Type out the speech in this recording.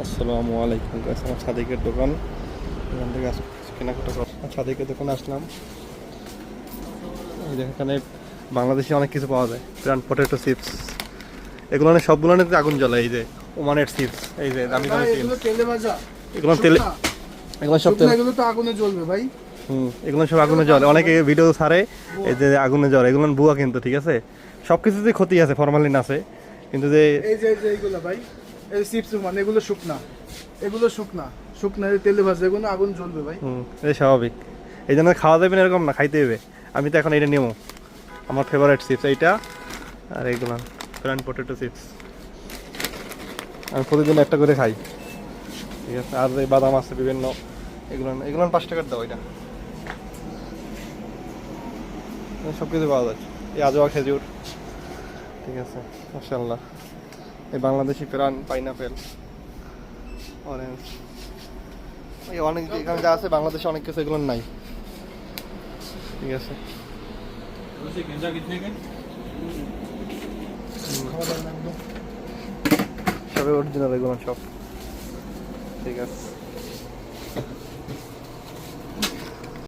আসসালামু আলাইকুম গাইস, আমার সাদিকের দোকান। এখান থেকে কেনাকাটা কর সাদিকের দোকানে আসলাম। এই যে এখানে বাংলাদেশি অনেক কিছু পাওয়া যায়। প্রাণ পটেটো চিপস, এগুলো সবগুলো আগুন জ্বলে। এই যে ওমানের চিপস, এই যে দামি দামি তেল, তেলে ভাজা, এগুলো তেলে, এগুলো সব তেল, এগুলো তো আগুনে জ্বলবে ভাই। এগুলো সব আগুনে জ্বলে। অনেকে ভিডিও ছাড়ে এই যে আগুনে জ্বলে, এগুলো বুয়া কিন্তু, ঠিক আছে? সব কিছুতেই ক্ষতি আছে, ফরমালিন আছে, কিন্তু যে এই যে এইগুলো ভাই, এই চিপস মানে এগুলো শুকনা, এগুলো শুকনা শুকনা তেলে ভাজা, এগুলো আগুন জ্বলবে ভাই। এই স্বাভাবিক। এই জন্য খাওয়া যাবে না এরকম না, খাইতে হবে। আমি তো এখন এটা নেবো, আমার ফেভারিট চিপস এইটা। আর এইগুলো প্রাণ পটেটো চিপস আমি প্রতিদিন একটা করে খাই, ঠিক আছে? আর এই বাদাম আছে বিভিন্ন, এগুলো এগুলো 5 টাকার দাও। এটা সব কিছু পাওয়া যাচ্ছে। এই আজোয়া খেজুর, ঠিক আছে, মাশাআল্লাহ। এই বাংলাদেশি প্রাণ পাইনাপেল, অরেঞ্জ, এই অনেক এখানে যা আছে বাংলাদেশে অনেক কিছু এগুলো নাই, ঠিক আছে? সবই অরিজিনাল এগুলো সব, ঠিক আছে।